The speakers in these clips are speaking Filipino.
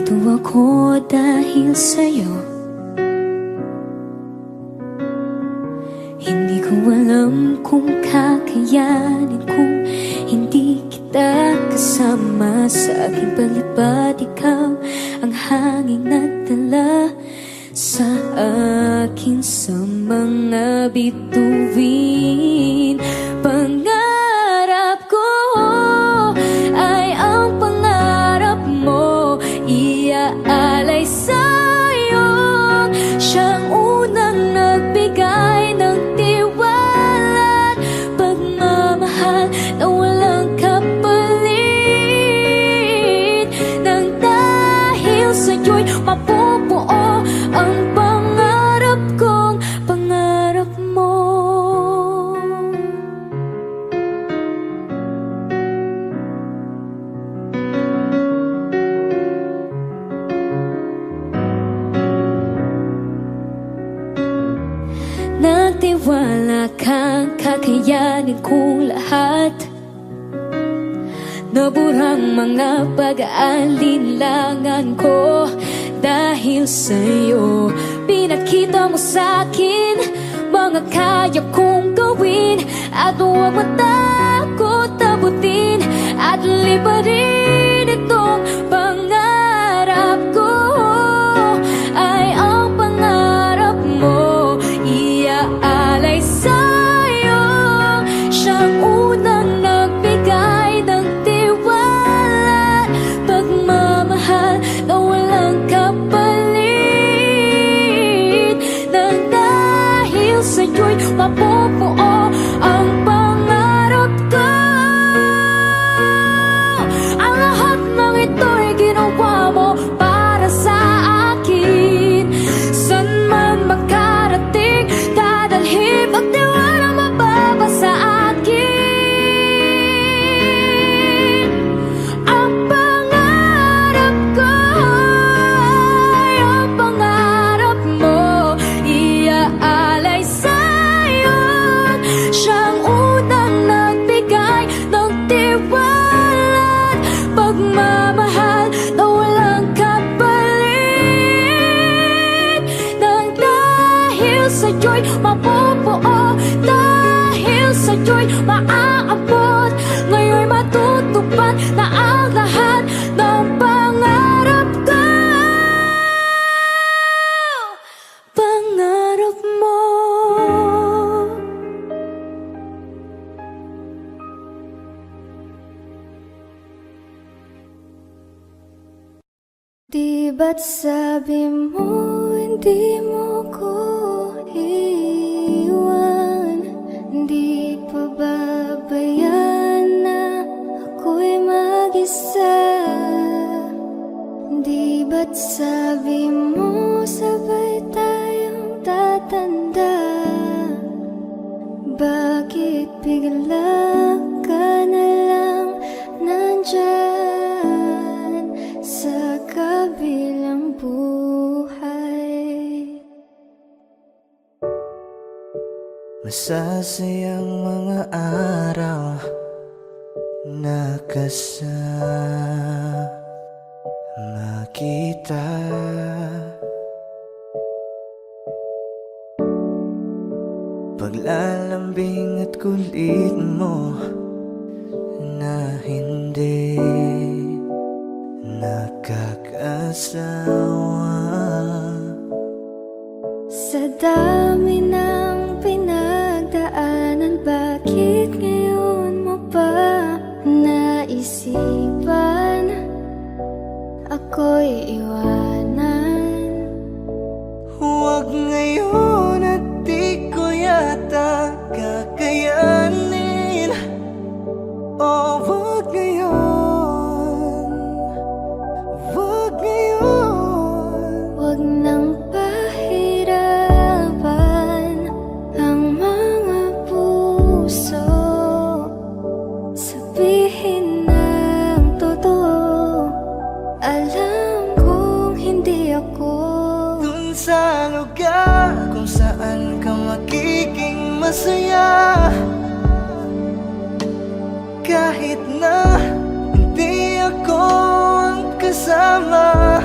Nandito ako dahil sa'yo. Hindi ko alam kung kakayanin kung hindi kita kasama sa aking palipad. Ikaw ang hanging nagdala sa akin sa mga bituin. Pangarap ko ay ang pangarap mo, iaalay sa'yo. Siyang unang nagbigay ng tiwala at pagmamahal na walang kapalit. Nang dahil sa'yo'y mapubuo ang pangarap kong pangarap mo. Nagtiwala kang kakayanin kong lahat. Naburang mga pag-aalinlangan ko dahil sa'yo. Pinakita mo sa'kin mga kaya kong gawin, at huwag matakot abutin at liparin itong pangarap ko. Ay ang pangarap mo, iaalay sa'yo. Siyang unang nagbigay ng tiwala, pagmamahal na walang kapalit. Nang dahil sa'yo'y mapubuo ang pangarap ko. Ang lahat ng ito'y ginawa mo para sa akin. San man makarating, dadalhin magtiwala mababa sa akin. Ang pangarap ko ay ang pangarap mo, iaalay sa'yo. Siyang unang nagbigay ng tiwala at pagmamahal na walang kapalit. Nang dahil sa'yo'y mapubuo, dahil sa'yo'y maaabot, ngayon'y matutupad na ang lahat ng pangarap ko. Pangarap mo. Di ba't sabi mo hindi mo ko iwan? Di pa babayaan na ako'y mag-isa? Di ba't sabi mo sabay tayong tatanda? Bakit bigla ka na lang nandyan sa kabilang buhay? Masasayang mga araw na kasama kita. Paglalambing at kulit mo na hindi nakakasawa. Sa dami ng pinagdaanan, bakit ngayon mo pa naisipan ako'y iwanan? Huwag ngayon at di ko yata kakayanin. Oh, huwag ngayon, huwag ngayon. Huwag nang pahirapan ang mga puso. Sabihin ng totoo, alam kong hindi ako Dun sa lugar kung saan ka magiging masaya, kahit na hindi ako ang kasama.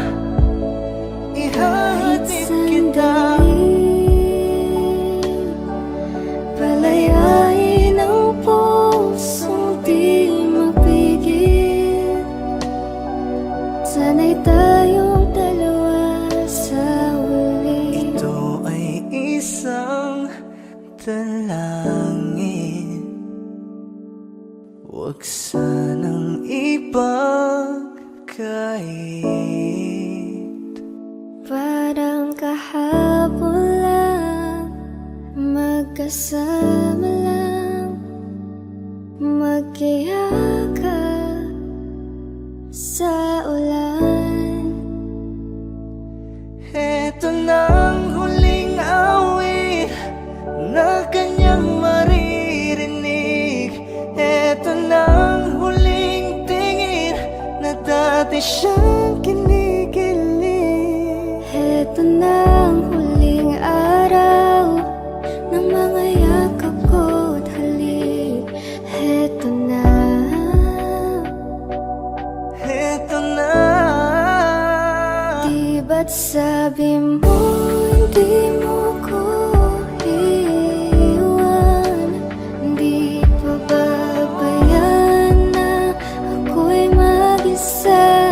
sana'y tayong dalawa sa huli. Ito ay isang dalangin, huwag sanang ipagkait. Parang kahapon lang, magkasama lang, magkiyakap sa ulan. Eto nang huling awit na kanyang maririnig. Eto nang huling tingin na dati siyang kinikilig. Heto na ang huling araw ng mga yakap ko't halik. Heto na. Eto na. Di ba't sabi mo hindi mo ko iwan? Di pa babayan na ako'y mag-isa?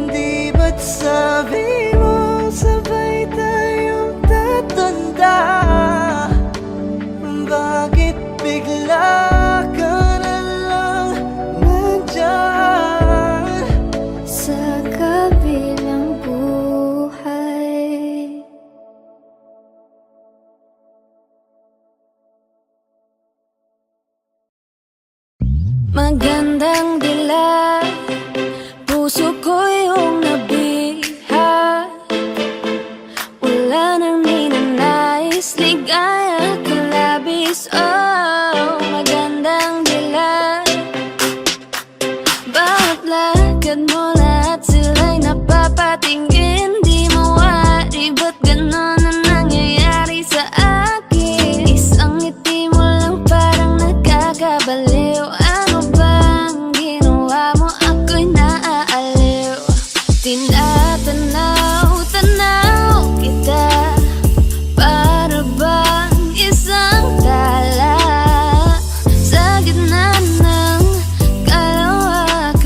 Di ba't sabi mo sabay tayong tatanda? Bakit bigla ka na lang nandyan Sa kabilang buhay? Magandang dilag, puso ko yung nabiha. Wala nang ninanais, ligaya ka labis. Oh, magandang dilag, bawat lakad mo lahat sila'y napapatingin. Di mawari, ba't ganon ang nangyayari sa akin? Isang ngiti mo lang parang nakakabaliw. Ano bang ginawa mo? Ako'y naaaliw. Tinatanaw-tanaw kita, para bang isang tala sa gitna ng kalawakan.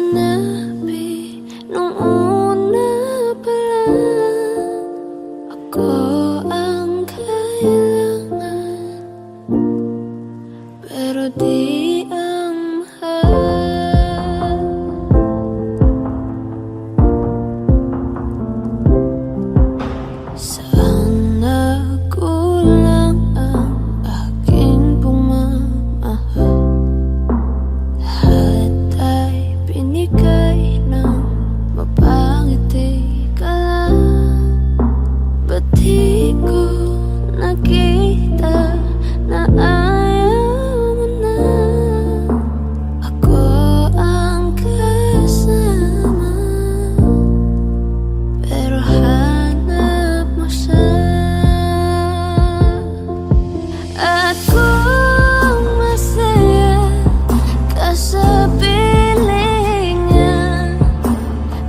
sinabi nung una pa lang, ako ang kailangan, pero di ang mahal. Saan nagkulang ang aking pagmamahal? Lahat ay binigay ng mapangiti ka lang. Ba't di ko nakita na ayaw mo na? Ako ang kasama, pero hanap mo siya. At kung masaya ka sa piling niya,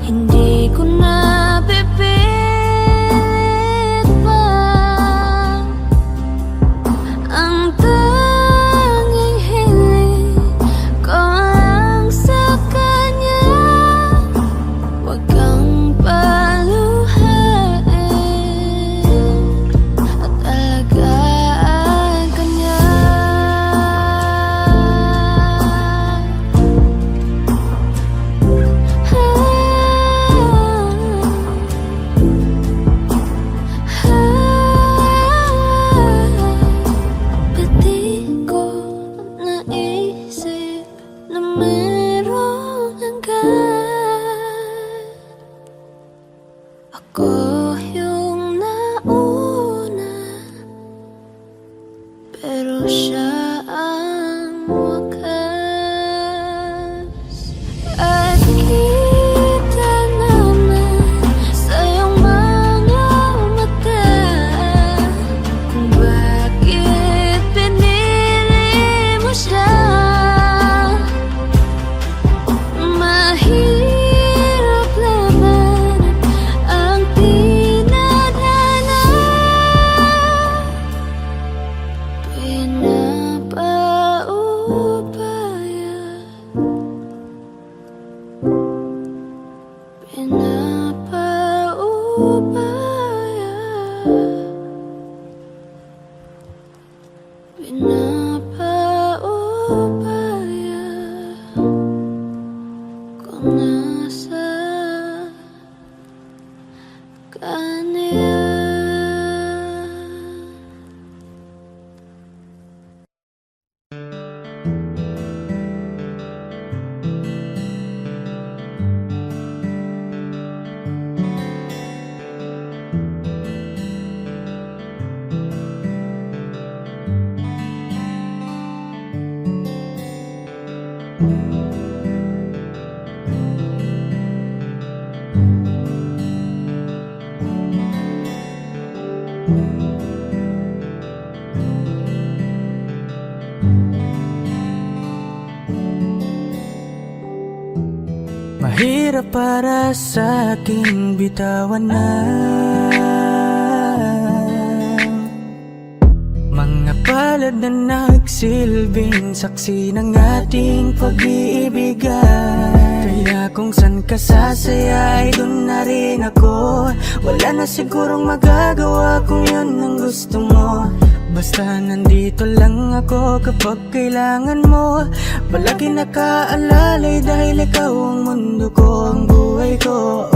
hindi ko na pipilit pa. Ang tanging hiling ko lang sa kanya, huwag kang paluhain at alagaan ka niya. Ba't di ko naisip na merong hanggan? Ako yung nauna, pero siya ang wakas. At kita naman sa iyong mga mata kung bakit pinili mo siya. Mahirap labanan ang tinadhana, pinapaubaya, pinapaubaya, pinapaubaya kung nasa kanya. Mahirap para sa aking bitawan na mga palad na nagsilbing saksi ng ating pag-iibigan. Kaya kung san ka sasaya ay dun na rin ako. Wala na sigurong magagawa kung yun ang gusto mo. Basta nandito lang ako kapag kailangan mo. Palagi nakaalalay dahil ikaw ang mundo ko, ang buhay ko.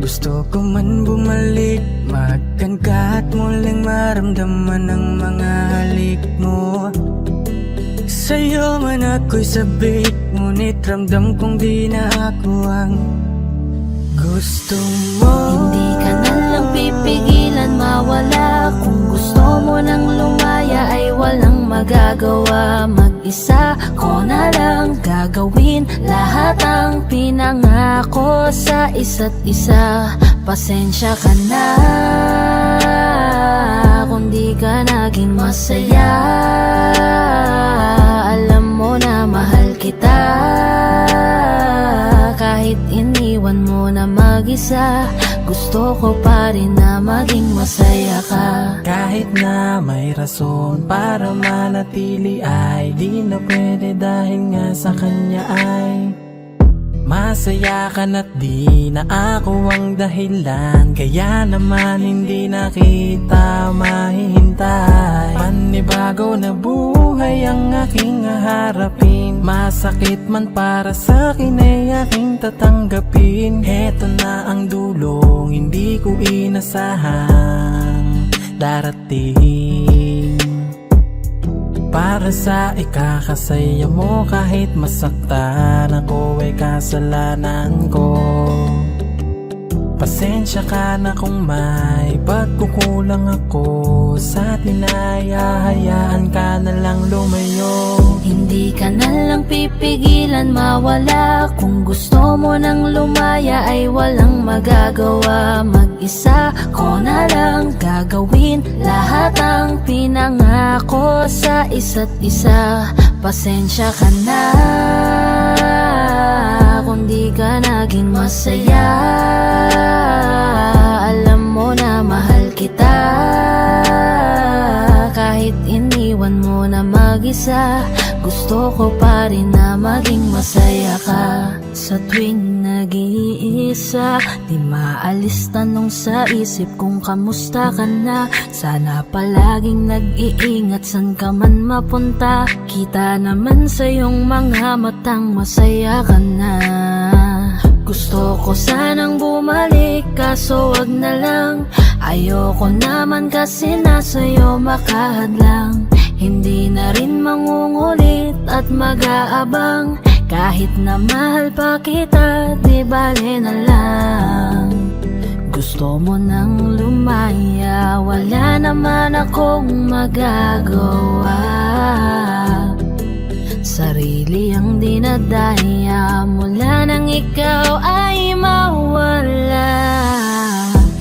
Gusto ko man bumalik, magkan ka at muling maramdaman ang mga halik mo. Sa'yo man ako'y sabik, ngunit ramdam kong di na ako ang gusto mo. Hindi ka na lang pipigilan mawala. Kung gusto mo nang lumaya ay walang magagawa. Mag-isa ko na lang gagawin lahat ang pinangako sa isa't isa. Pasensya ka na kung di ka naging masaya. Alam mo na mahal kita kahit iniwan iniwan mo na mag-isa, gusto ko pa rin na maging masaya ka. Kahit na may rason para manatili ay di na pwede dahil nga sa kanya ay masaya ka na't di na ako ang dahilan. Kaya naman hindi na kita mahihintay. Panibago na buhay ang aking haharapin. Masakit man para sa'kin ay aking tatanggapin. Heto na ang dulong hindi ko inasahang darating. Para sa ikakasaya mo kahit masaktan ako ay kasalanan ko. Pasensya ka na kung may pagkukulang ako sa atin ay hahayaan ka na lang lumayo. Hindi ka na lang pipigilan mawala. Kung gusto mo nang lumaya ay walang magagawa. Mag-isa ko na lang gagawin lahat ang pinangako sa isa't isa. Pasensya ka na kung di ka naging masaya. Alam mo na mahal kita. Kahit iniwan mo na mag-isa, gusto ko pa rin na maging masaya ka. Sa tuwing nag-iisa, di maalis tanong sa isip kung kamusta ka na. Sana palaging nag-iingat san ka man mapunta. Kita naman sa iyong mga matang masaya ka na. Gusto ko sanang bumalik kaso wag na lang. Ayoko naman kasi nasa'yo makahadlang. Hindi na rin mangungulit at mag-aabang. Kahit na mahal pa kita, di bale na lang. Gusto mo nang lumaya, wala naman akong magagawa. Sarili ang dinadaya mula nang ikaw ay mawala.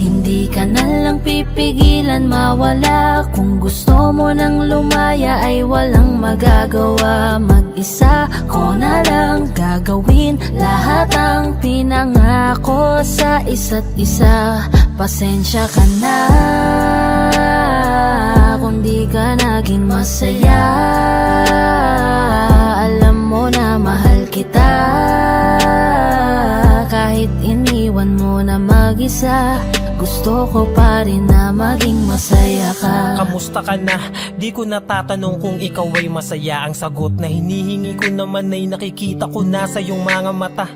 Hindi ka na lang pipigilan mawala. Kung gusto mo nang lumaya ay walang magagawa. Mag-isa ko na lang gagawin lahat ang pinangako sa isa't isa. Pasensya ka na kung di ka naging masaya. Alam mo na mahal kita. Kahit iniwan mo na mag-isa, gusto ko pa rin na maging masaya ka. Kamusta ka na? Di ko natatanong kung ikaw ay masaya. Ang sagot na hinihingi ko naman ay nakikita ko na sa iyong mga mata.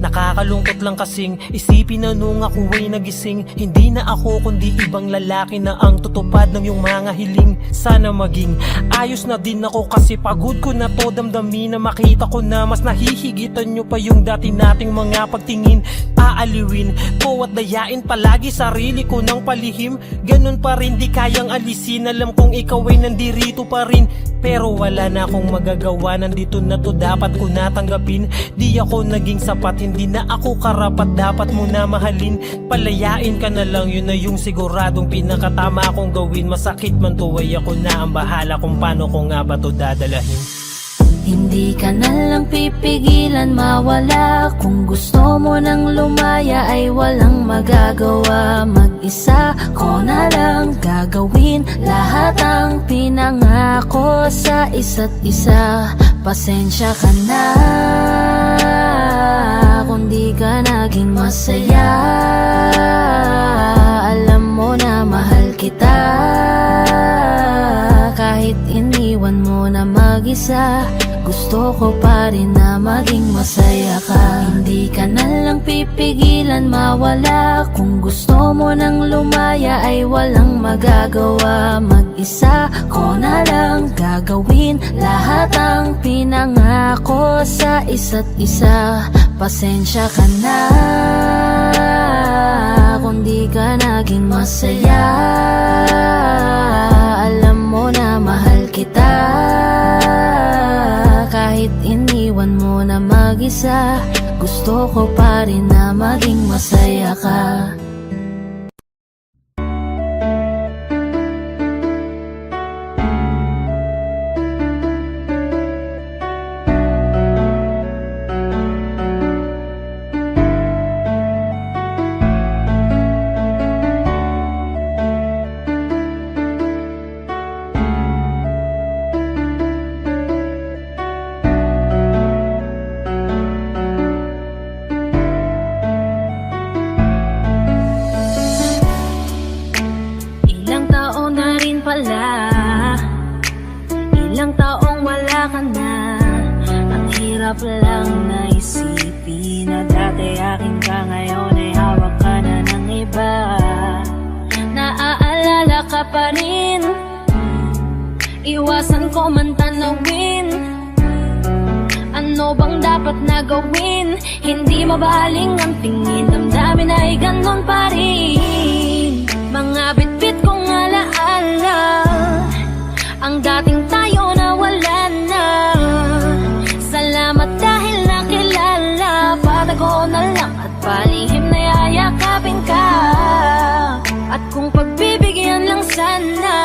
Nakakalungkot lang kasing isipin na nung ako ay nagising, hindi na ako kundi ibang lalaki na ang tutupad ng iyong mga hiling. Sana maging ayos na din ako kasi pagod ko na to damdamin na makita ko na mas nahihigitan nyo pa yung dati nating mga pagtingin. Aaliwin ko at dayain palagi sarili ko ng palihim. Ganun pa rin di kayang alisin. Alam kong ikaw ay nandirito pa rin, pero wala na akong magagawa. Nandito na to, dapat ko natanggapin. Di ako naging sapat, hindi na ako karapat. Dapat mo na mahalin. Palayain ka na lang, yun na yung siguradong pinakatama akong gawin. Masakit man to ay ako na ang bahala kung paano ko nga ba to dadalahin. Hindi ka na lang pipigilan mawala. Kung gusto mo nang lumaya ay walang magagawa. Mag-isa ko na lang gagawin lahat ang pinangako sa isa't isa. Pasensya ka na kung di ka naging masaya. Alam mo na mahal kita. Kahit iniwan mo na mag-isa, gusto ko pa rin na maging masaya ka. Hindi ka na lang pipigilan mawala. Kung gusto mo nang lumaya ay walang magagawa. Mag-isa ko na lang gagawin lahat ang pinangako sa isa't isa. Pasensya ka na kung di ka naging masaya. Alam mo na mahal kita. Kahit iniwan mo na mag-isa, gusto ko pa rin na maging masaya ka. ko man tanawin, ano bang dapat na gawin? Hindi mabaling ang tingin, damdamin ay ganon pa rin. Mga bitbit kong alaala, ang dating tayo na wala na. Salamat dahil nakilala, patago na lang at palihim na yayakapin ka. At kung pagbibigyan lang sana,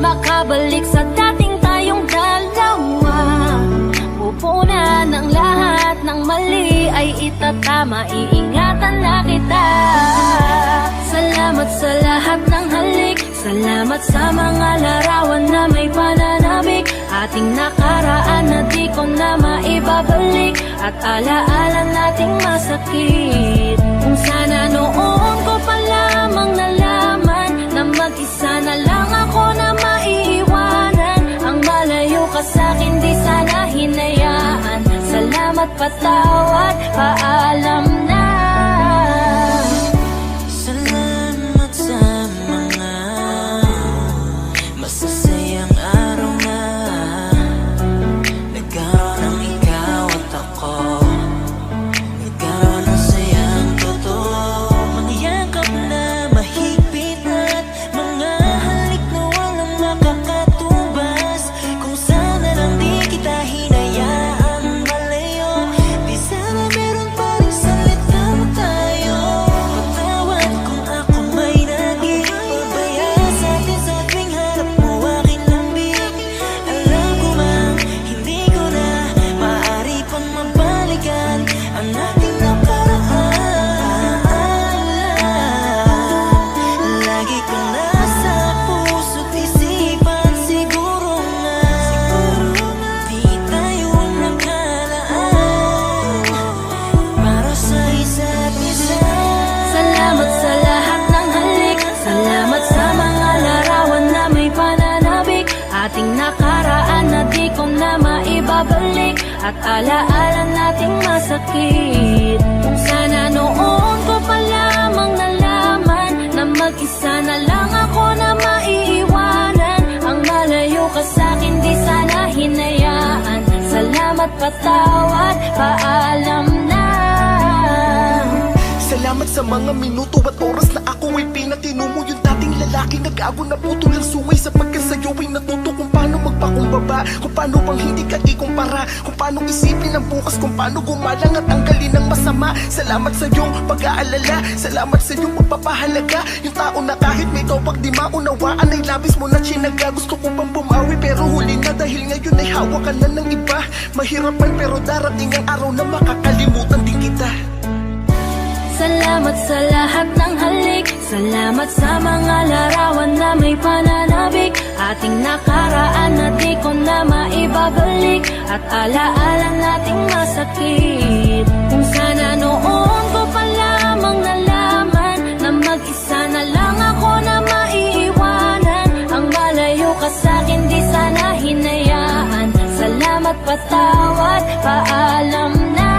makabalik sa dating tayong dalawa. Pupunan ng lahat ng mali ay itatama, iingatan na kita. Salamat sa lahat ng halik, salamat sa mga larawan na may pananabik. Ating nakaraan na di ko na maibabalik, at alaala nating masakit. Kung sana noon ko pa lamang nalaman na mag-isa na lang ako na maiiwanan. Ang malayo ka sa'kin di sana hinayaan. Salamat, patawad, paalam na. Salamat sa mga masasayang araw na nagkaroon ng ikaw at ako. Nagkaroon ng sayang totoo, mga yakap na mahigpit at mga halik na walang makakatubas. Kung sana lang di kita hinayaan malayo, di sana meron pa rin salita mo tayo. Patawad kung ako may naging pabaya sa atin sa tuwing harap mo aking lambing. Alam ko mang hindi ko na maaari pang mabalikan ang ating nakaraan. Lagi kong nasa puso't isipan, siguro nga di tayo nakalaan para sa isa't isa. Salamat sa lahat ng halik, salamat sa mga larawan na may pananabik. Ating nakaraan na di ko na maibabalik, at alaala nating masakit. Kung sana noon ko pa lamang nalaman na mag-isa na lang ako na maiiwanan. Ang malayo ka sa'kin di sana hinayaan. Salamat, patawad, paalam na. Salamat sa mga minuto at oras na ako ay pinatino mo. Yung dating lalaki nag-ago na putol ang suway, sapagkat sa'yo ay natuto kung paano magpakumbaba, kung paano bang hindi ka ikumpara, kung paano isipin ang bukas, kung paano gumalang at tanggalin ang masama. Salamat sa iyong pag-aalala, salamat sa iyong pagpapahalaga. Yung tao na kahit may topak di maunawaan ay labis mo na tsinaga. Gusto ko bang bumawi pero huli na, dahil ngayon ay hawak ka na ng iba. Mahirap man pero darating ang araw na makakalimutan din kita. Salamat sa lahat ng halik, salamat sa mga larawan na may pananabik. Ating nakaraan na di ko na maibabalik, at alaala nating masakit. Kung sana noon ko pa lamang nalaman na mag-isa na lang ako na maiiwanan. Ang malayo ka sa'kin di sana hinayaan. Salamat, patawad, paalam na.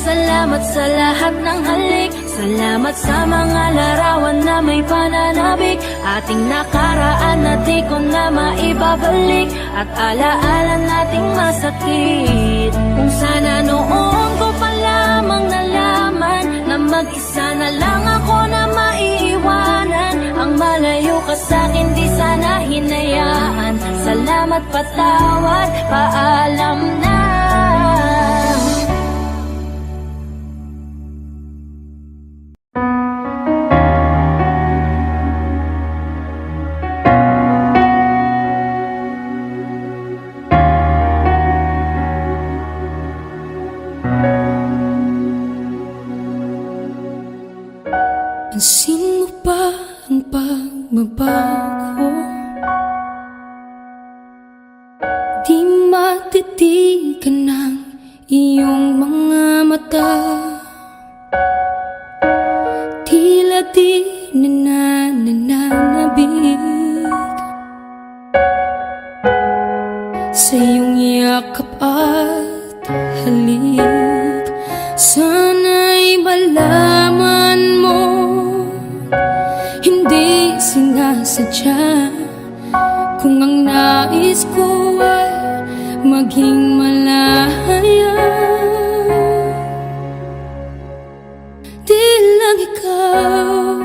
Salamat sa lahat ng halik, salamat sa mga larawan na may pananabik. Ating nakaraan na di ko na maibabalik, at alaala nating masakit. Kung sana noon ko pa lamang nalaman na mag-isa na lang ako na maiiwanan. Ang malayo ka sa'kin di sana hinayaan. Salamat, patawad, paalam na. Pansin mo ba ang pagbabago? Di matitigan ng iyong mga mata. Tila di nananabig sa iyong yakap at halik. Sana'y malaman mo, hindi sinasadya kung nais ko ay maging malaya. Di lang ikaw,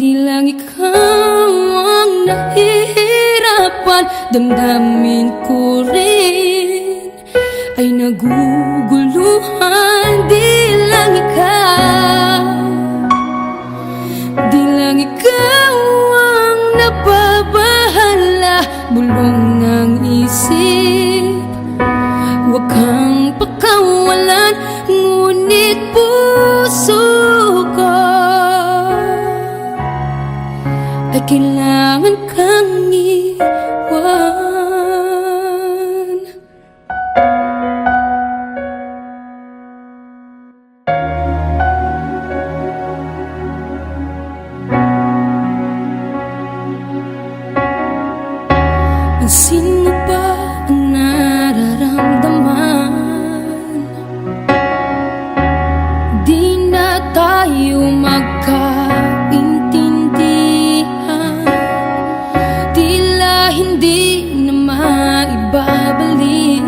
di lang ikaw ang nahihirapan. Damdamin ko rin ay naguguluhan. Di lang ikaw, di lang ikaw ang nababahala. Bulong ng isip, huwag kang pakawalan. Ngunit puso ko ay kailangan kang iwan. Pansin mo ba ang nararamdaman? Di na tayo magkaintindihan. Tila hindi na maibabalik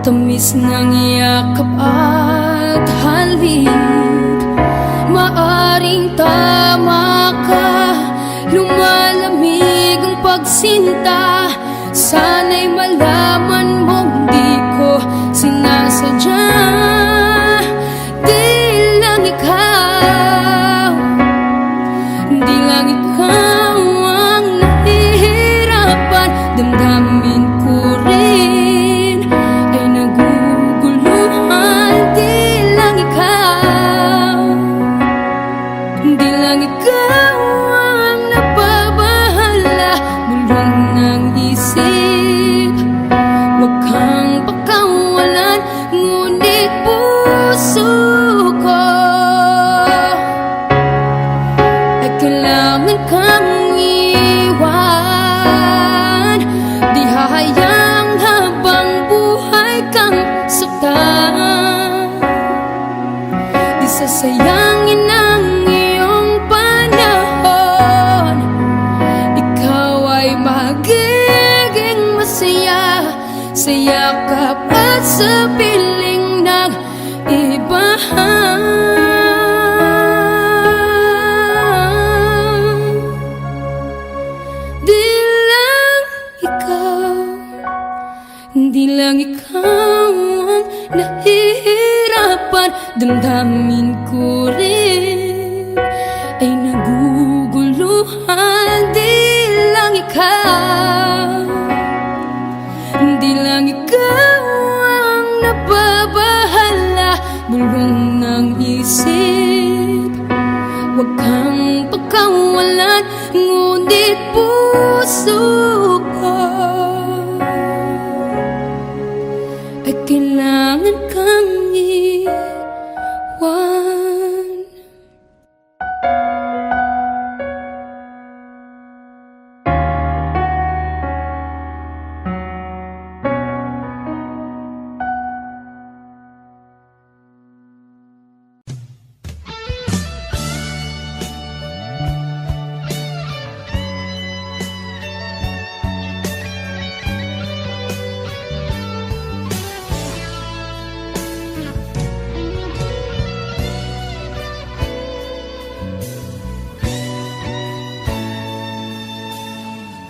tamis ng yakap at halik. Maaring tama ka, lumalamig ang pagsinta. Sana'y malaman mong di ko sinasadya. Di lang ikaw, di lang ikaw ang nahihirapan. Damdamin ko rin ay naguguluhan. Di lang ikaw, di lang ikaw ang nababahala. Bulong ng isip, huwag kang pakawalan. Ngunit puso ko ay kailangan kang iwan. Di hahayang habang buhay kang saktan. Di sasayangin ang iyong panahon. Ikaw ay magiging masaya sa yakap at sa piling ng iba. Di lang ikaw, di lang ikaw ang nahihirapan. Damdamin ko rin ay naguguluhan. Di lang ikaw, di lang ikaw ang nababahala. Bulong ng isip, huwag kang pakawalan. Ngunit puso ko ay kailangan kang iwan.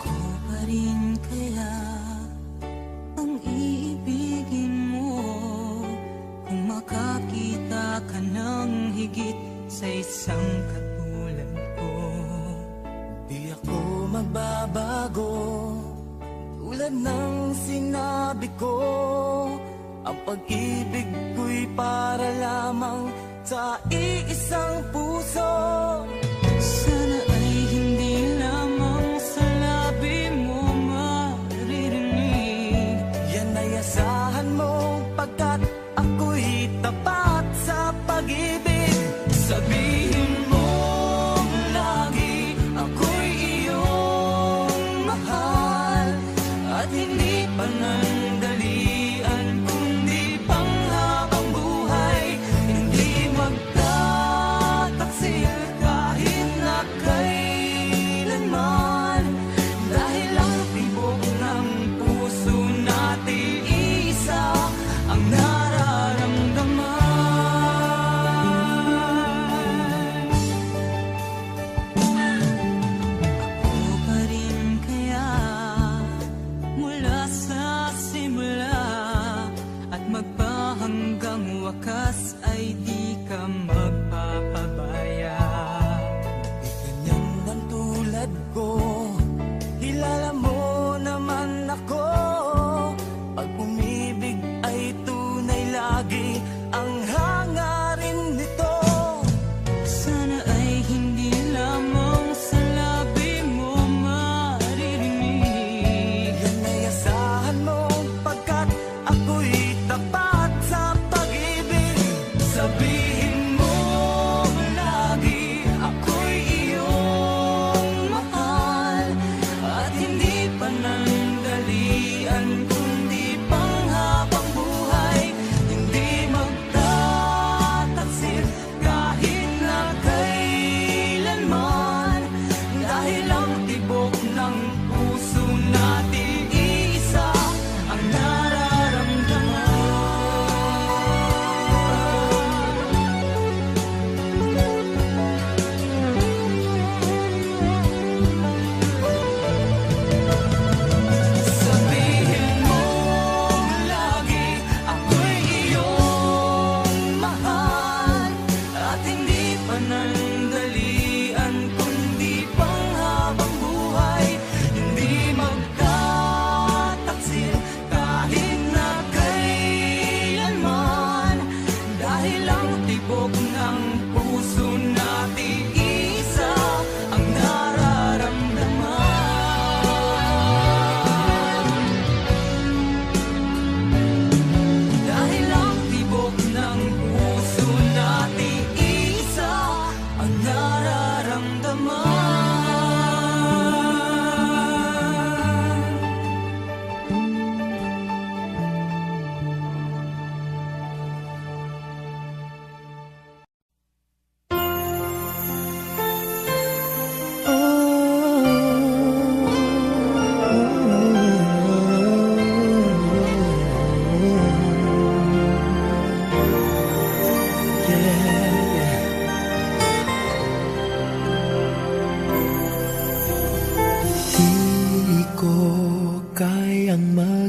Ko pa rin kaya ang iibigin mo kung makakita ka ng higit sa isang katulad ko? Di ako magbabago, tulad ng sinabi ko. Ang pag-ibig ko'y para lamang sa iisang puso. Sana ay hindi lamang sa labi mo maririnig. Yan ay asahan mo pagkat ako'y tapat sa pag-ibig. Sabihin mo lagi ako'y iyong mahal, at hindi panandalian kundi panghabang buhay. Hindi magtataksil kahit na kailanman.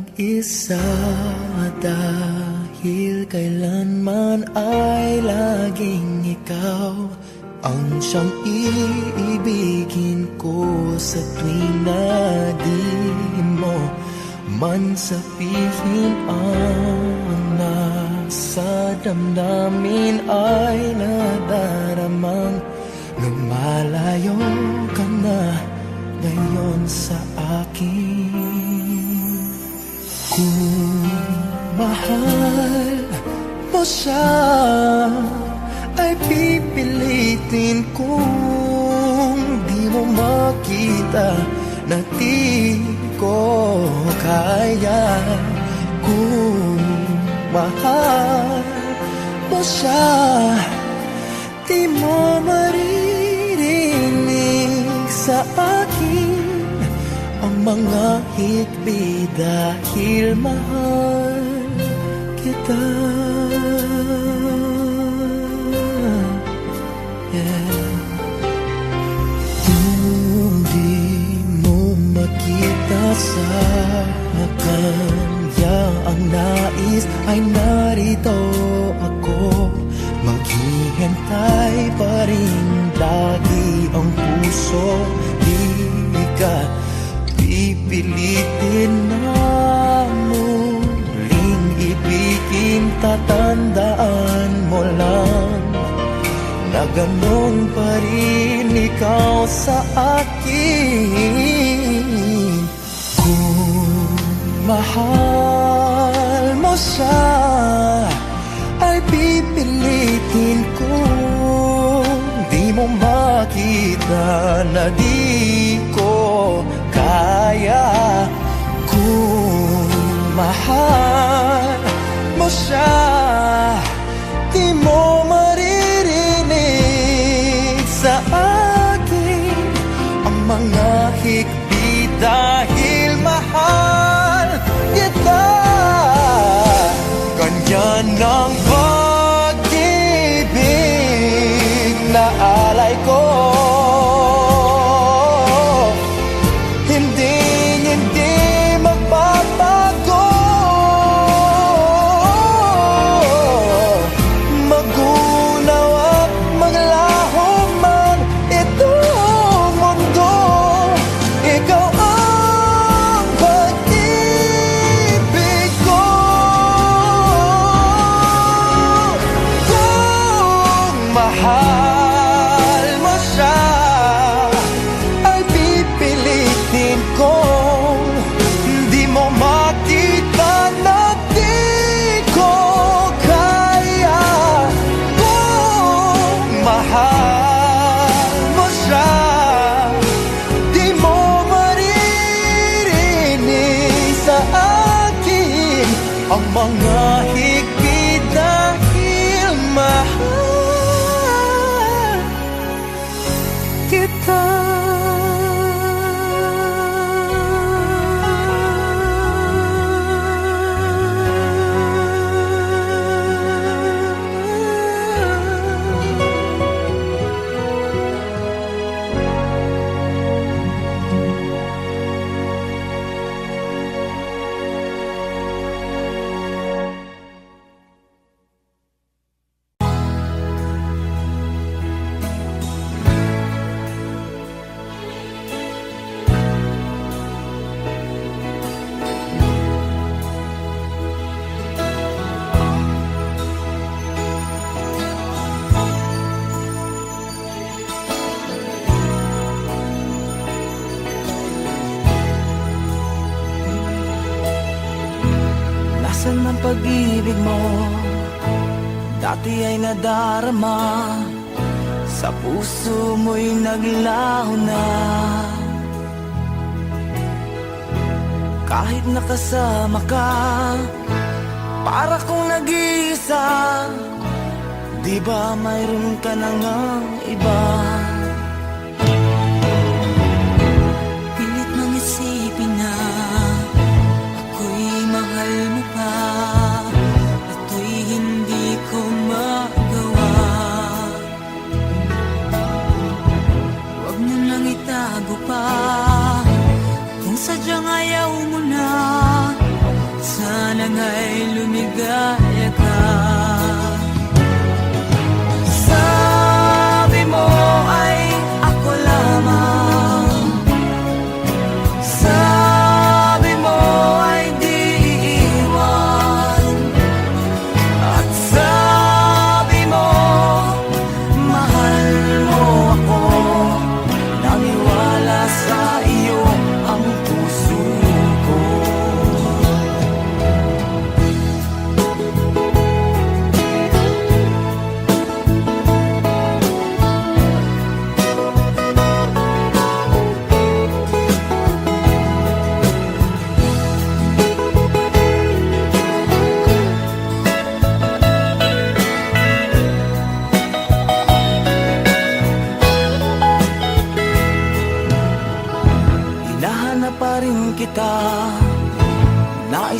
mag-isa dahil kailanman ay laging ikaw ang siyang iibigin ko sa tuwing na di mo man sabihin ang nasa damdamin ay nadaramang lumalayo ka na ngayon sa akin. Kung mahal mo siya ay pipilitin kung di mo makita na di ko kaya. Kung mahal mo siya, di mo maririnig sa akin ang mga hikbi dahil mahal kita. Kung di mo makita sa kanya ang nais ay narito ako, maghihintay pa rin lagi ang puso. Di ka pipilitin na muling ibigin, tatandaan mo lang na ganon pa rin ikaw sa akin. Kung mahal mo siya ay pipilitin kung di mo makita na di ko kaya. Kung mahal mo siya, di mo maririnig sa akin ang mga hikbi dahil mahal kita. Ganyan ang pag-ibig na alay ko, hindi magbabago. Magunaw at maglaho man itong mundo, ikaw ang pag-ibig ko. Kung mahal mo siya ay pipilitin kong di mo makita na di ko kaya. Kung mahal mo siya, di mo maririnig sa akin ang mga higpit dahil mahal kita. Nasaan man pag-ibig mo, dati ay nadarama, sa puso mo'y naglaho na. Kahit nakasama ka, para kong nag-iisa, di ba mayroon ka na ngang iba? Pilit nang isipin na ako'y mahal mo pa, ito'y hindi ko magawa. Huwag mo nang itago pa kung sadyang ayaw mo na,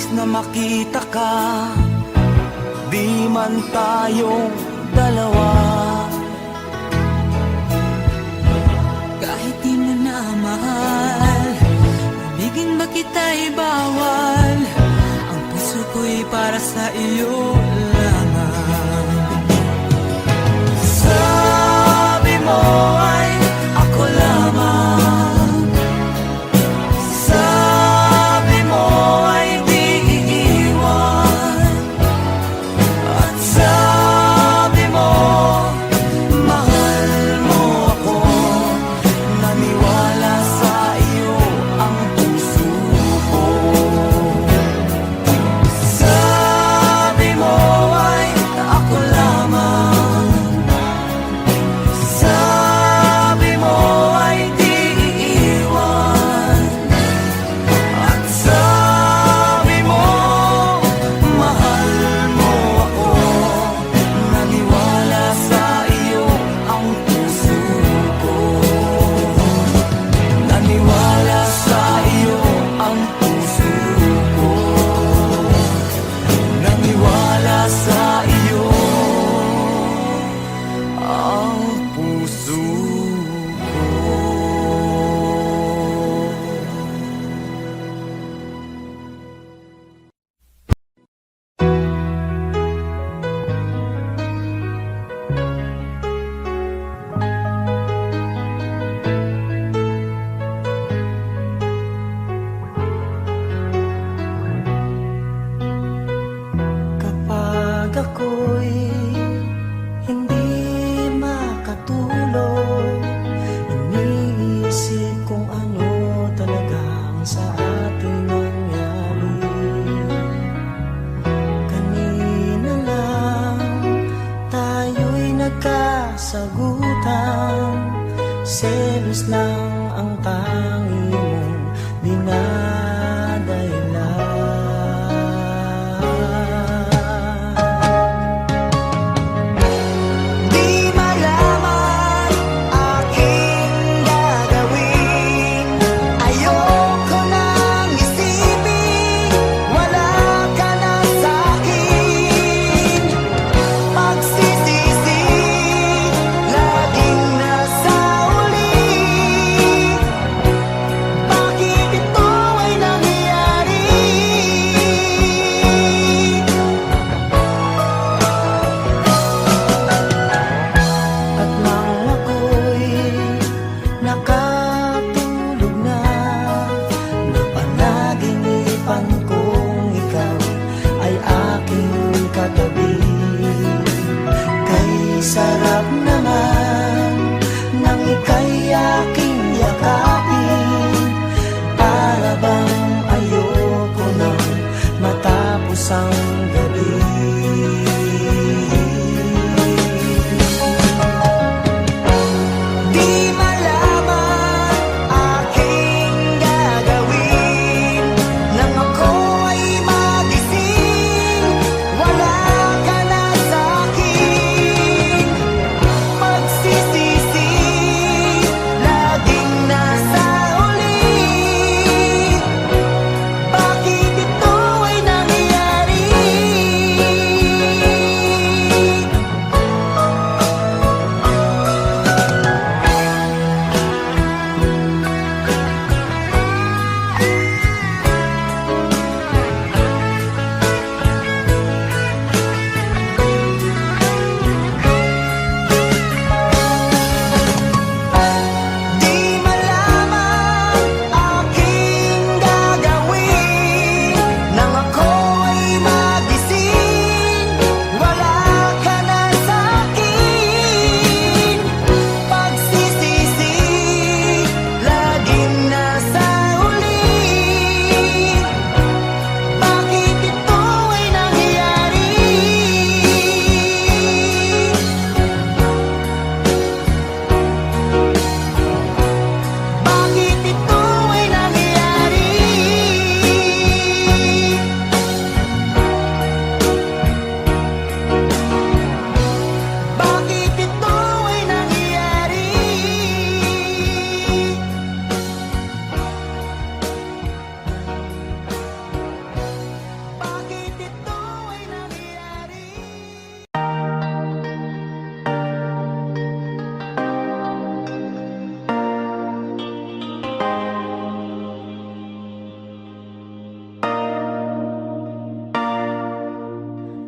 nais na makita ka, di man tayong dalawa. Kahit di mo na mahal, ibigin ba kita'y bawal? Ang puso ko'y para sa iyo lamang. Sabi mo ay ako lamang, sabi mo ay di iiwan, at sabi mo mahal mo ako. Naniwala sa iyo ang puso ko. Sabi mo ay ako lamang, sabi mo ay di iiwan, at sabi mo mahal mo ako. Naniwala sa iyo ang puso ko. Naniwala sa iyo ang puso ko. Naniwala sa iyo ang puso ko. Kapag ako'y hindi makatulog, iniisip kung ano talagang sa atin nangyari. Kanina lang tayo'y nagkasagutan, selos lang ang tanging mong dinadailan. Di malaman aking gagawin, ayoko nang isipin, wala ka na sa'kin. Pagsisisi, laging nasa uli. Bakit ito ay nangyari? At nang ako'y nakatulog na, napanaginipan kong ikaw ay aking katabi. Kay sarap naman nang ika'y aking yakapin, para bang ayoko nang matapos ang gabi. Di malaman aking gagawin, nang ako ay magising, wala ka na sa'kin. Pagsisisi, laging nasa uli. Bakit ito ay nangyari?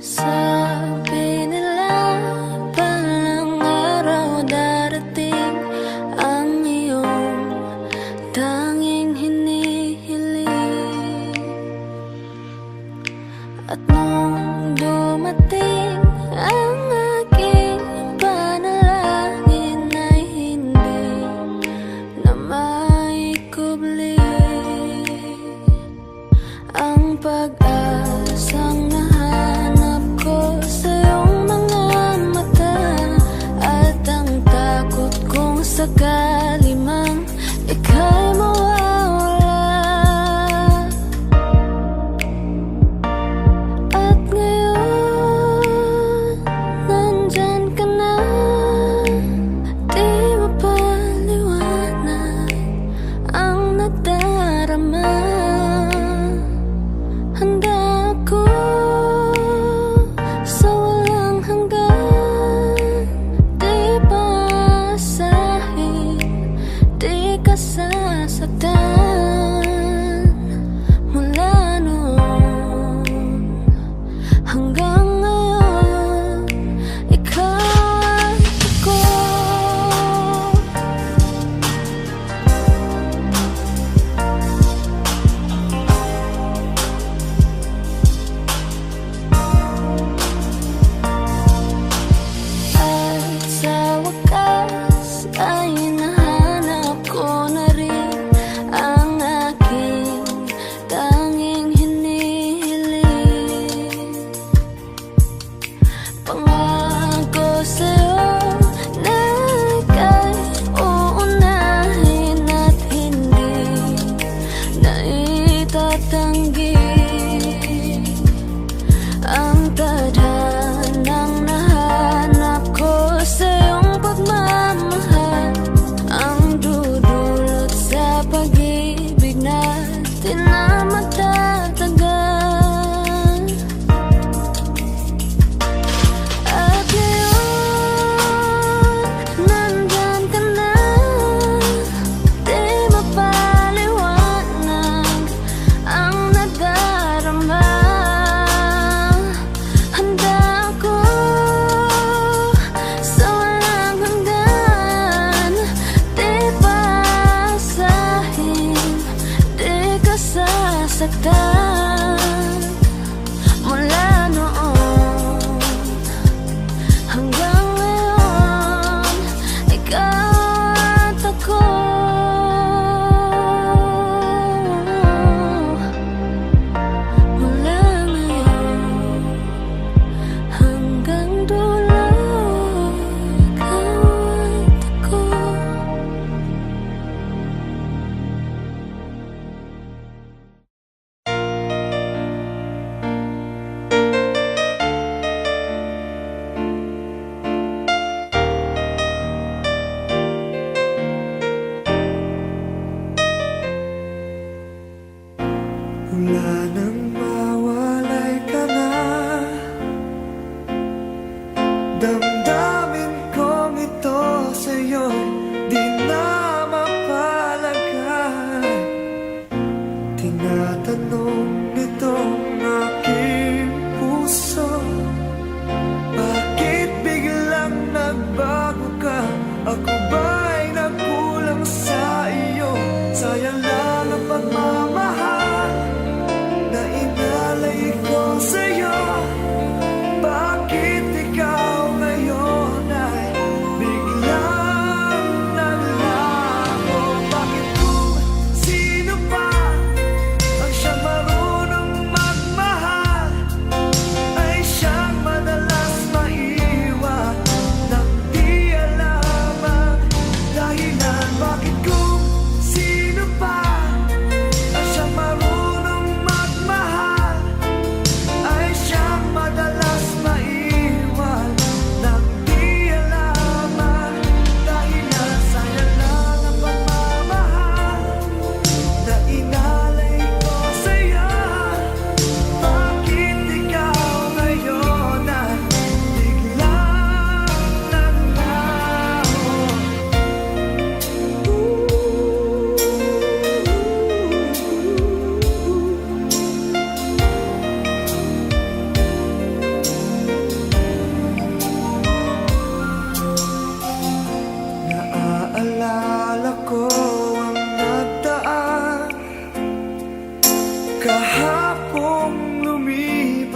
Sabi nila palang araw darating ang iyong tanging hinihiling. At nung dumating ang aking panalangin ay hindi na maikubli ang pag-asang nahanap ko sa iyong mga mata, at ang takot kung sakali mang ika'y mawawala. At ngayon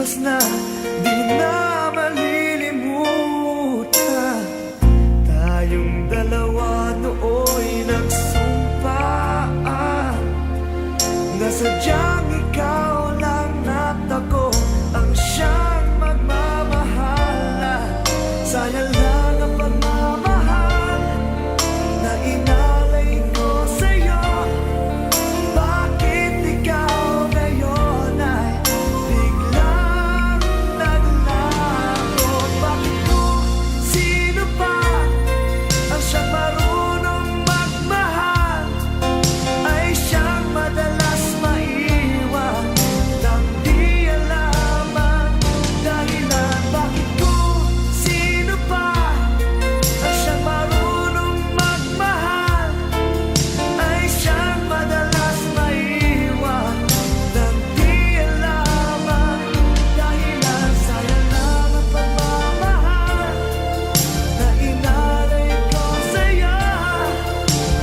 oras na di na malilimutan. Tayong dalawa nooy nagsumpaan na sadyang ikaw lang at ako ang siyang magmamahala. Sayang lang ang pagmamahal na inalay ko sa'yo. Bakit ikaw ngayon ay biglang naglaho? Bakit kung sino pa ang siyang marunong magmahal ay siyang madalas maiwan nang di alam ang dahilan? Bakit kung sino pa ang siyang marunong magmahal ay siyang madalas maiwan nang di alam ang dahilan? Sayang lang ang pagmamahal na inalay ko sa'yo.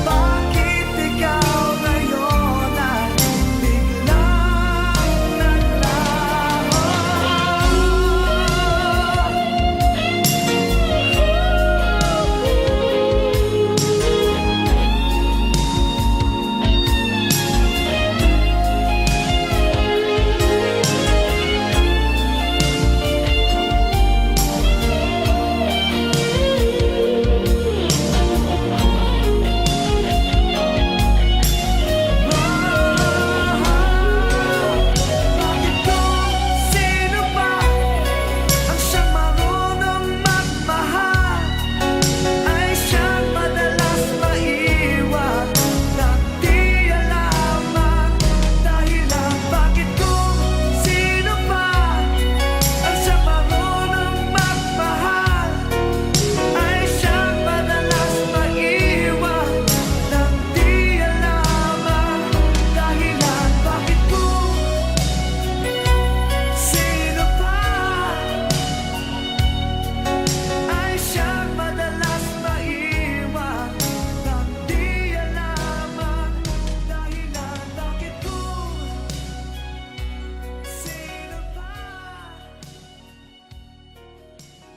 Bakit ikaw ngayon ay biglang naglaho? Bakit kung sino pa ang siyang marunong magmahal ay siyang madalas maiwan nang di alam ang dahilan? Bakit kung sino pa ang siyang marunong magmahal ay siyang madalas maiwan nang di alam ang dahilan? Bakit kung sino pa ay siyang madalas maiwan nang di alam ang dahilan? Bakit kung sino pa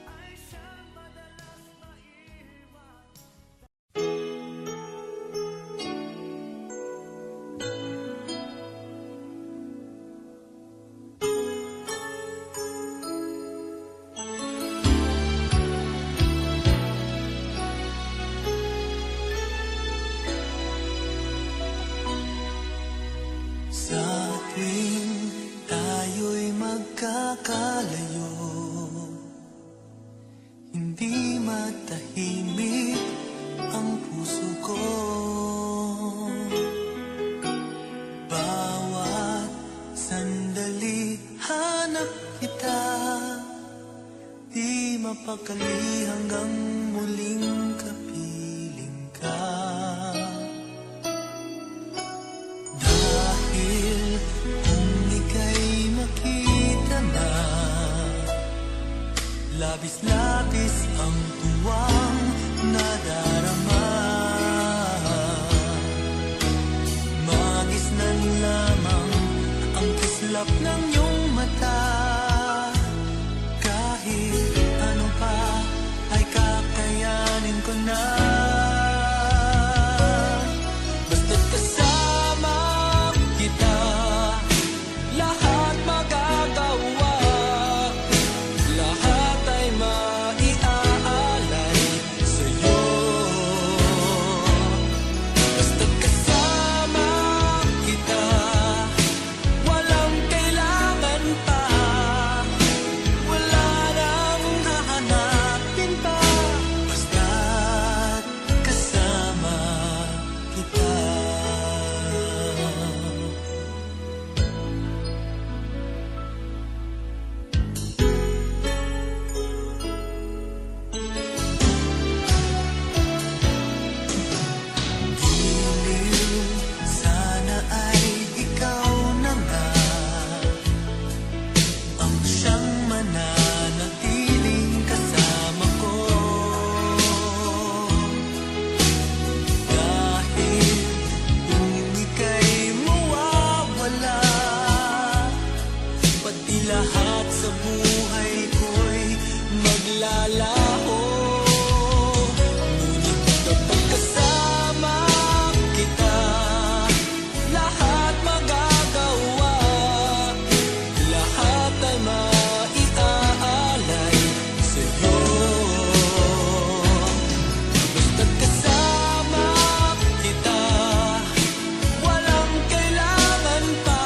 ay siyang madalas maiwan? Sa tuwing tayo'y magkakalayo, hindi matahimik ang puso ko. Bawat sandali hanap kita, di mapakali hanggang muling kapiling ka. Dahil kung ika'y makita na, labis-labis ang tuwang nadarama. Magisnan lamang ang kislap ng iyong mata. Kahit ano pa ay kakayanin ko na. Basta't kasama kita, lahat magagawa, lahat ay maiaalay sa'yo. Basta't kasama kita, walang kailangan sa buhay ko'y maglalaho. Ngunit kapag kasama kita, lahat magagawa, lahat ay maiaalay sa'yo. Basta't kasama kita, walang kailangan pa,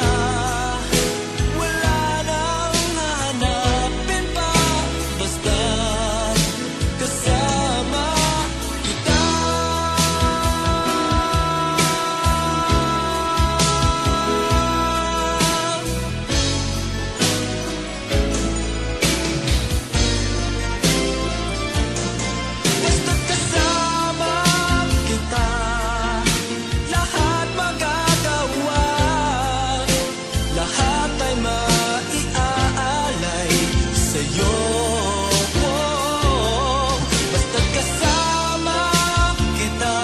wala nang hahanapin pa. Basta't kasama kita. Basta't kasama kita, lahat magagawa, lahat ay maiaalay sa'yo. Basta't kasama kita,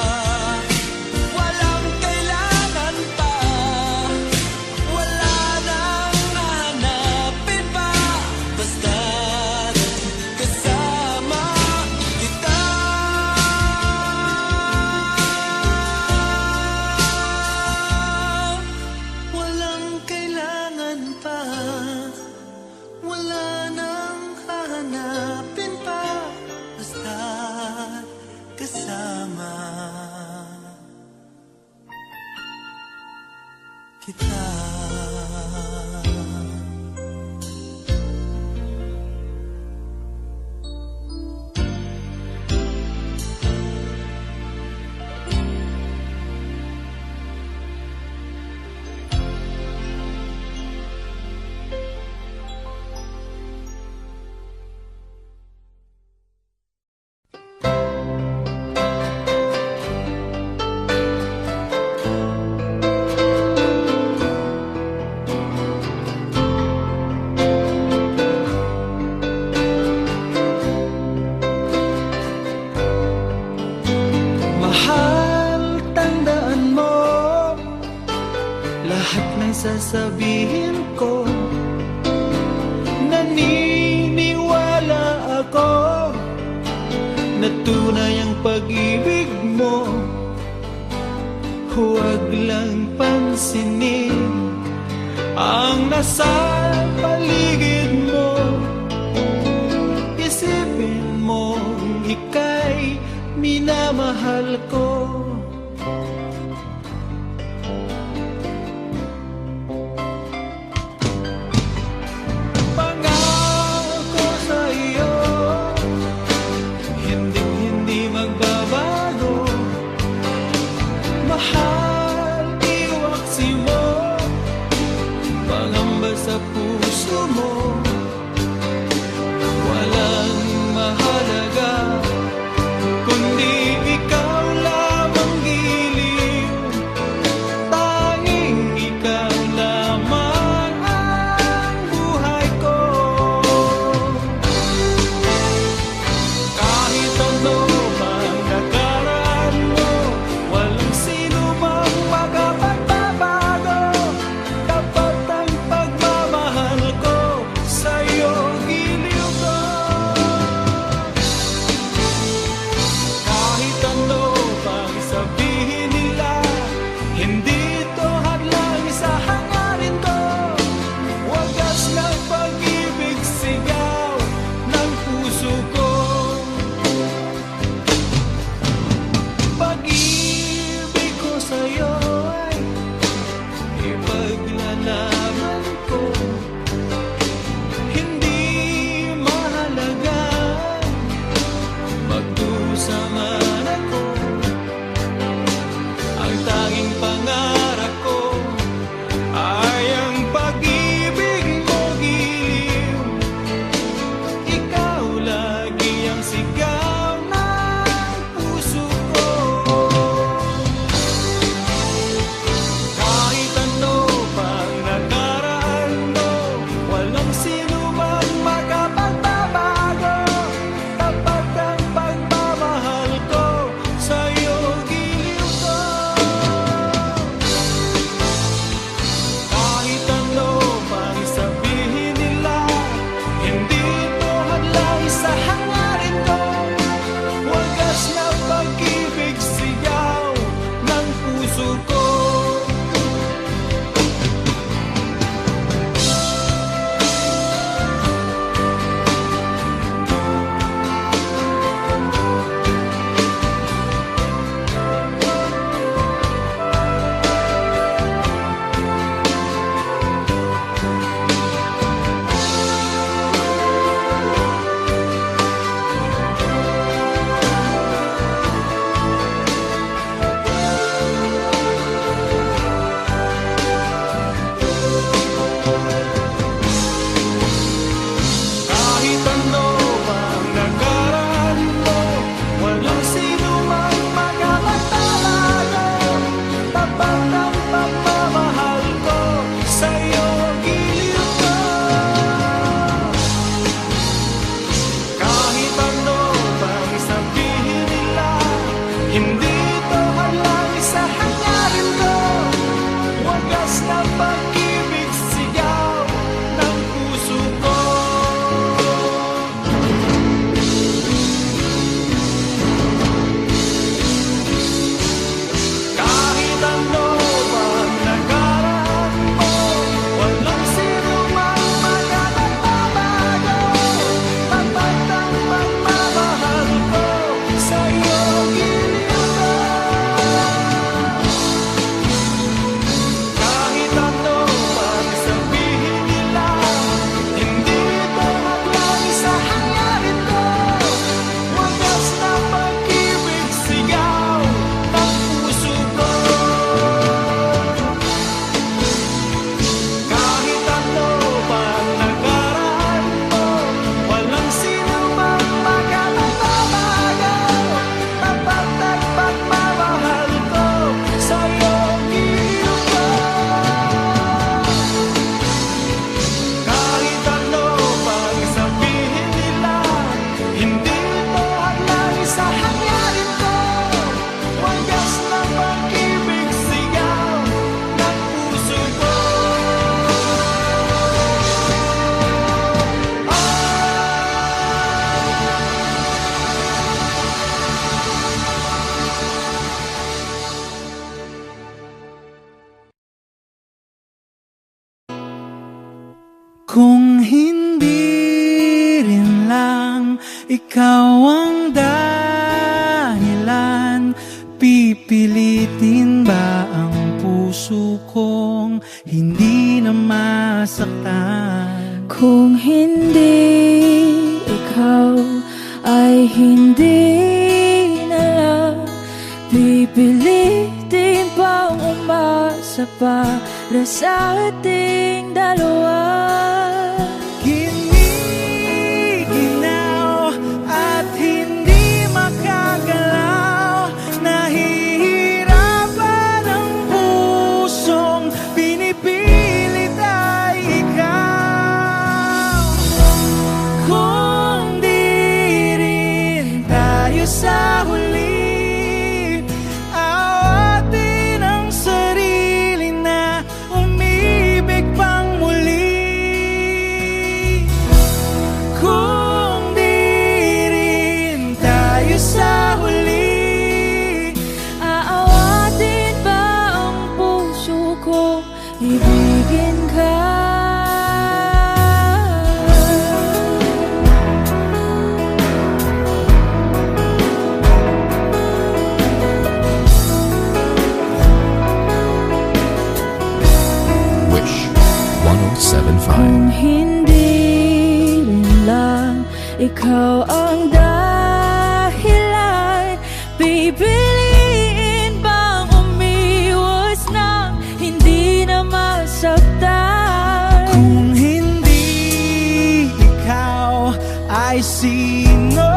walang kailangan pa, wala nang hahanapin pa. Basta't kasama kita. Walang kailangan pa, wala nang hahanapin pa. Basta't kasama kita. Mahal, tandaan mo lahat ng sasabihin ko. Naniniwala ako na tunay ang pag-ibig mo. Huwag lang pansinin ang nasa paligid mo. Isipin mo, ika'y minamahal ko. Pangako sa iyo, hindi magbabago. Mahal, iwaksi mo, pangamba sa puso mo. Walang mahalaga kundi ikaw lang. ikaw ang dahilan. Pipilitin ba ang puso kong hindi na masaktan? Kung hindi ikaw ay hindi na lang, pipilitin pang umasa para sa ating dalawa. Giniginaw at hindi makagalaw, nahihirapan ang pusong pinipilit ay ikaw. Kung di rin tayo sa huli, awatin ang sarili na umibig pang muli. Kung di rin tayo sa huli, Aawatin ba ang puso ko, ibigin ka? Wish 1075. Kung hindi rin lang ikaw ang dahilan, pipiliin bang umiwas na hindi na masaktan? kung hindi ikaw, ay sino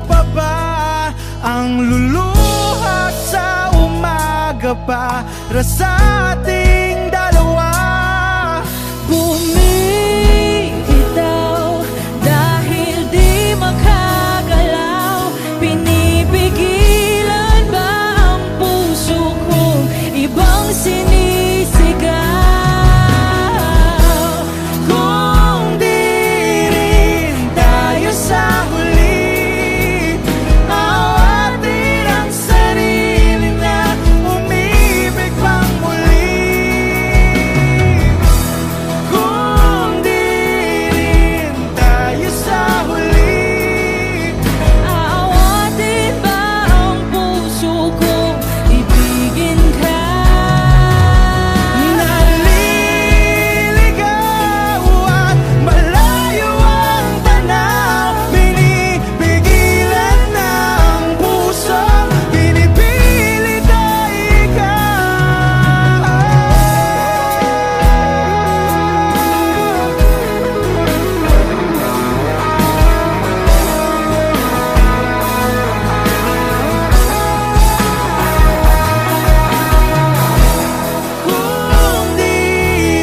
pa ba ang luluha sa umaga para sa ating dalawa? Bumibitaw dahil di makagalaw, pinipigilan ba ang puso kong ibang sinisigaw? Kung di rin tayo sa huli, awatin ang sarili na umibig pang muli. Kung di rin tayo sa huli, Aawatin ba ang puso kong ibigin ka? naliligaw at malayo ang tanaw, pinipigilan ng puso, pinipilit ay ikaw. Kung di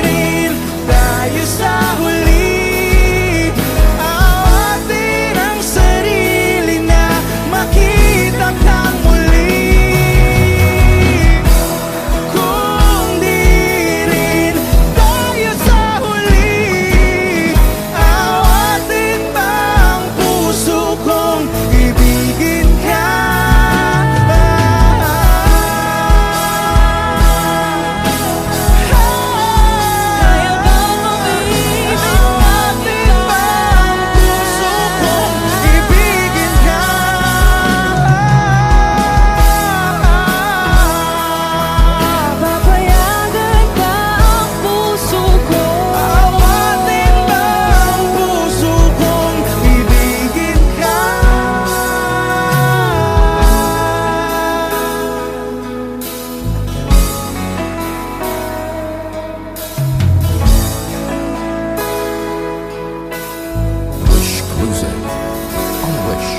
rin tayo sa huli, awatin ang sarili na makita kang muli. Kung di rin tayo sa huli, awatin ba ang puso kong ibigin ka? Kaya bang umibig Awatin ba ang puso kong ibigin ka? Papayagan ba ang puso ko? Awatin ba ang puso kong ibigin ka? Wish Cruising on Wish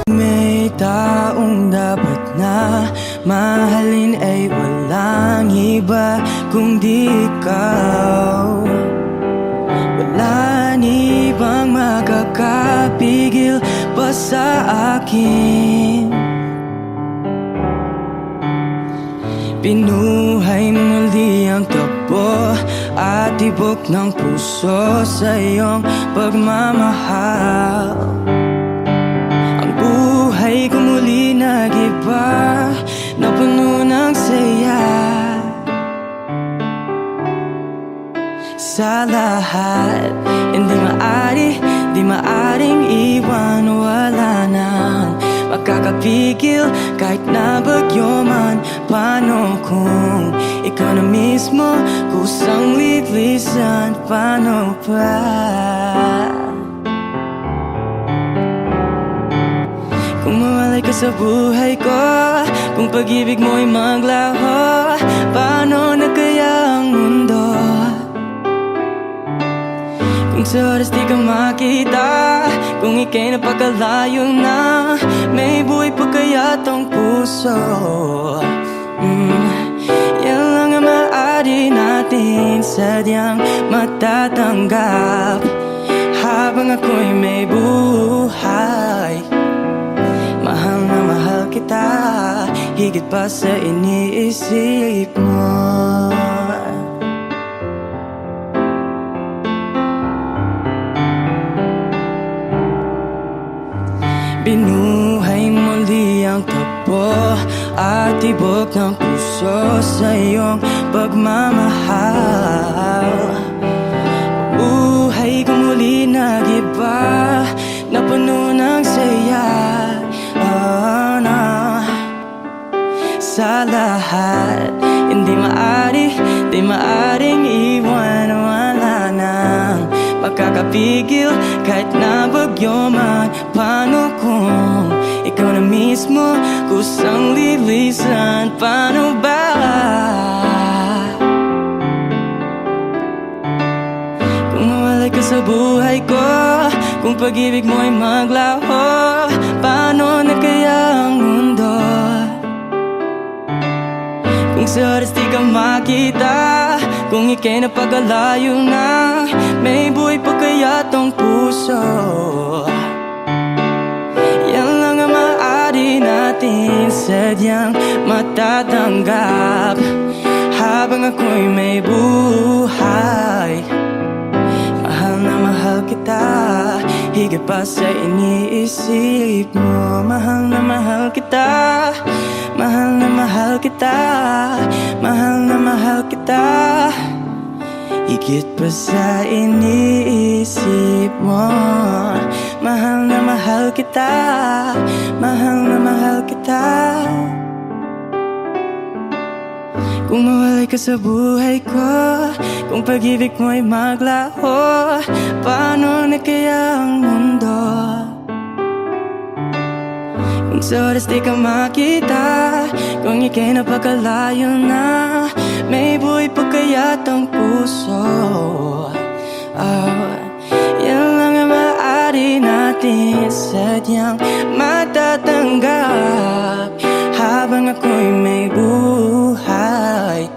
1075. May taong dapat na mahalin ay walang iba kundi ikaw. Walang ibang makakapigil pa sa akin. Pinuhay mo muli ang takbo at tibok ng puso sa iyong pagmamahal. Ang buhay ko muli nag-iba, na puno ng saya. Sa lahat, hindi maaari, Di maaring iwan, wala nang makakapigil kahit na bagyo man. Paano kung ikaw na mismo kusang lilisan? Paano pa? Kung mawalay ka sa buhay ko, kung pag-ibig mo'y maglaho, paano na kaya ang mundo? Kung sa oras di ka makita, kung ika'y napagkalayo na, may buhay pa kaya tong puso? Yan lang ang maaari natin sadyang matatanggap habang ako'y may buhay. Mahal na mahal kita, higit pa sa iniisip mo. Binuhay muli ang takbo at tibok ng puso sa iyong pagmamahal. Buhay ko muli nag-iba, na puno ng saya. Sa lahat, hindi maaring iwan, wala nang makakapigil kahit na bagyo man. Paano kung ikaw na mismo kusang lilisan? Paano ba? Kung mawalay ka sa buhay ko, kung pag-ibig mo'y maglaho, paano na kaya ang mundo? Kung sa oras di ka makita, kung ika'y napagkalayo na, may buhay pa kaya tong puso? Yan lang ang maaari natin sadyang matatanggap habang ako'y may buhay. Mahal na mahal kita, higit pa sa iniisip mo. Mahal na mahal kita, mahal na mahal kita, mahal na mahal kita, higit pa sa iniisip mo. Mahal na mahal kita, mahal na mahal kita. Kung mawalay ka sa buhay ko, kung pag-ibig mo'y maglaho, paano na kaya ang mundo? Kung sa oras di ka makita, kung ika'y napagkalayo na, may buhay pa kaya tong puso? Yan lang ang maaari natin sadyang matatanggap habang ako'y may buhay.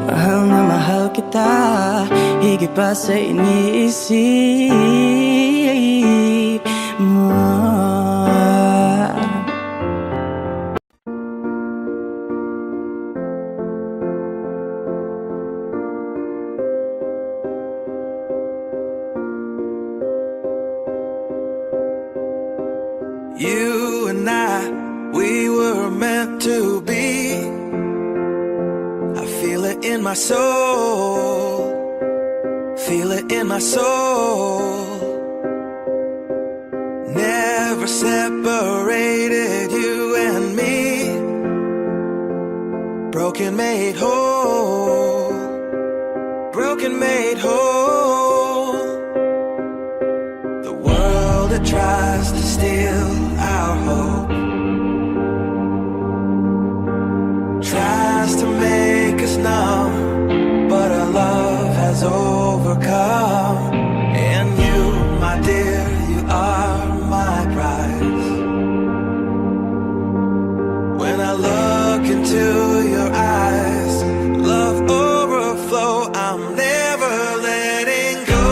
Mahal na mahal kita, higit pa sa iniisip mo. You and I, we were meant to be. I feel it in my soul, feel it in my soul. Never separated, you and me. Broken made whole, broken made whole. The world that tries to steal our hope tries to make us numb, but our love has overcome. And you, my dear, you are my prize. When I look into your eyes, love overflow, I'm never letting go.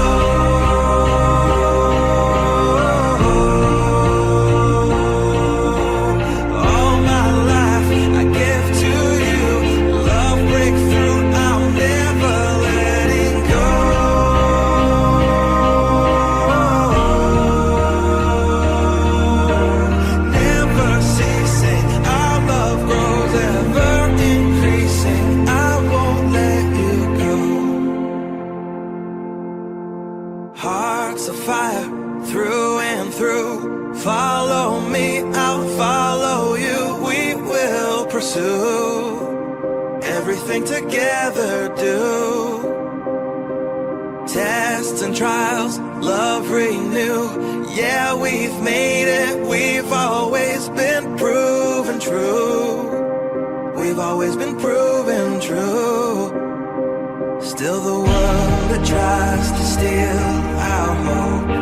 heart's a fire through and through. Follow me, I'll follow you. We will pursue everything together, do tests and trials, love renew. Yeah, we've made it, we've always been proven true. We've always been proven true. Still the world that tries to steal our hope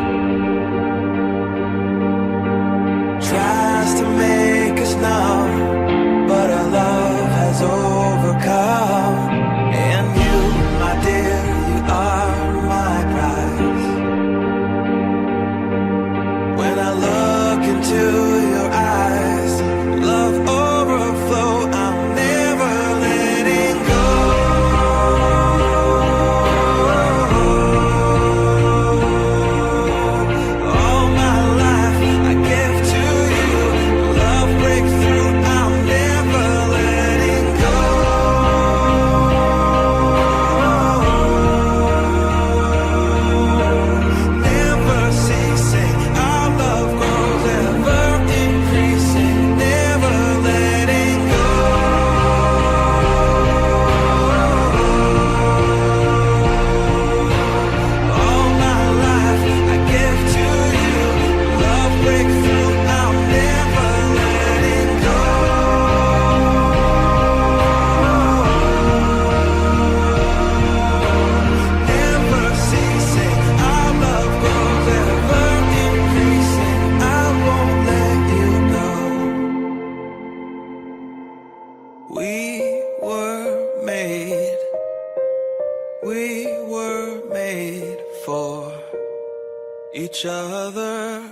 tries to make us numb, but our love has overcome. And you, my dear, you are my prize. When I look into your eyes, love overflow, I'm never letting go. All my life I give to you. Love breakthrough, I'm never letting go. Never ceasing, our love grows ever increasing. Never letting go. All my life I give to you. Love breakthrough, I'm never letting go. Never ceasing, our love grows ever increasing. I won't let you go. We were made for each other.